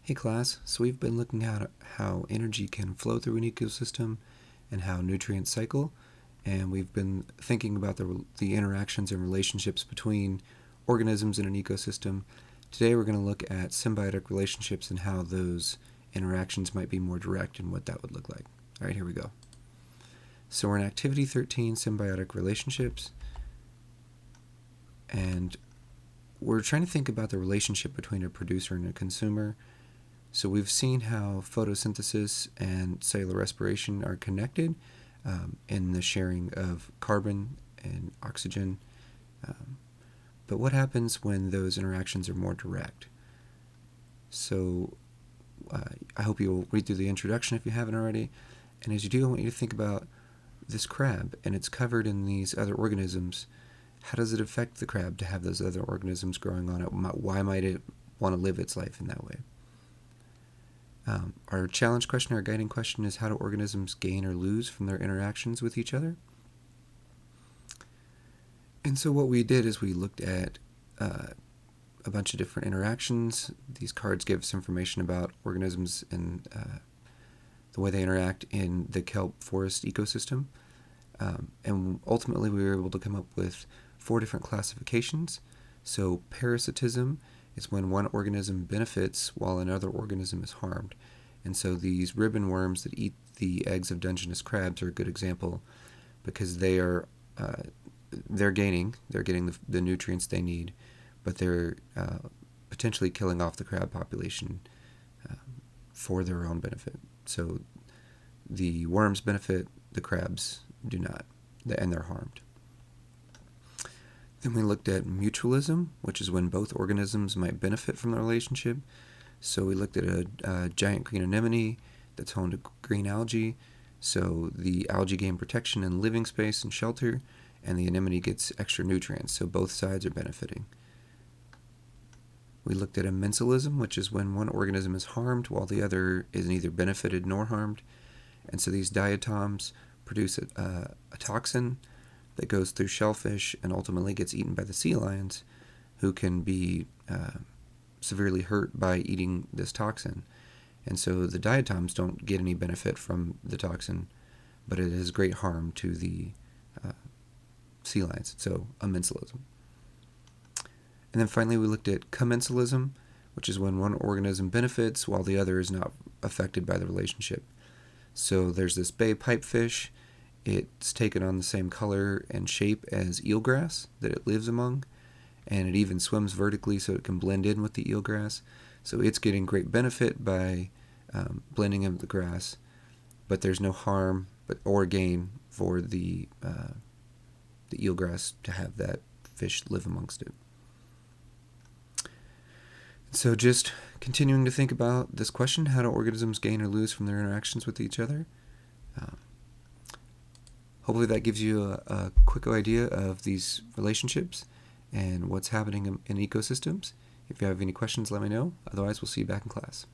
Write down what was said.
Hey class, so we've been looking at how energy can flow through an ecosystem and how nutrients cycle, and we've been thinking about the interactions and relationships between organisms in an ecosystem. Today we're going to look at symbiotic relationships and how those interactions might be more direct and what that would look like. All right, here we go. So we're in Activity 13, Symbiotic Relationships, and we're trying to think about the relationship between a producer and a consumer. So we've seen how photosynthesis and cellular respiration are connected in the sharing of carbon and oxygen. But what happens when those interactions are more direct? So I hope you'll read through the introduction if you haven't already. And as you do, I want you to think about this crab, and it's covered in these other organisms. How does it affect the crab to have those other organisms growing on it? Why might it want to live its life in that way? Our challenge question, our guiding question, is how do organisms gain or lose from their interactions with each other? And so what we did is we looked at a bunch of different interactions. These cards give us information about organisms and the way they interact in the kelp forest ecosystem. And ultimately we were able to come up with 4 different classifications. So parasitism is when one organism benefits while another organism is harmed. And so these ribbon worms that eat the eggs of Dungeness crabs are a good example, because they're getting the nutrients they need, but they're potentially killing off the crab population for their own benefit. So the worms benefit, the crabs do not, and they're harmed. Then we looked at mutualism, which is when both organisms might benefit from the relationship. So we looked at a giant green anemone that's home to green algae. So the algae gain protection and living space and shelter, and the anemone gets extra nutrients, so both sides are benefiting. We looked at a mensalism, which is when one organism is harmed while the other is neither benefited nor harmed. And so these diatoms produce a toxin that goes through shellfish and ultimately gets eaten by the sea lions, who can be severely hurt by eating this toxin. And so the diatoms don't get any benefit from the toxin, but it is great harm to the sea lions. So a mensalism. And then finally we looked at commensalism, which is when one organism benefits while the other is not affected by the relationship. So there's this bay pipefish. It's taken on the same color and shape as eelgrass that it lives among, and it even swims vertically so it can blend in with the eelgrass. So it's getting great benefit by blending in with the grass, but there's no harm or gain for the eelgrass to have that fish live amongst it. So just continuing to think about this question, how do organisms gain or lose from their interactions with each other? Hopefully that gives you a quick idea of these relationships and what's happening in ecosystems. If you have any questions, let me know. Otherwise, we'll see you back in class.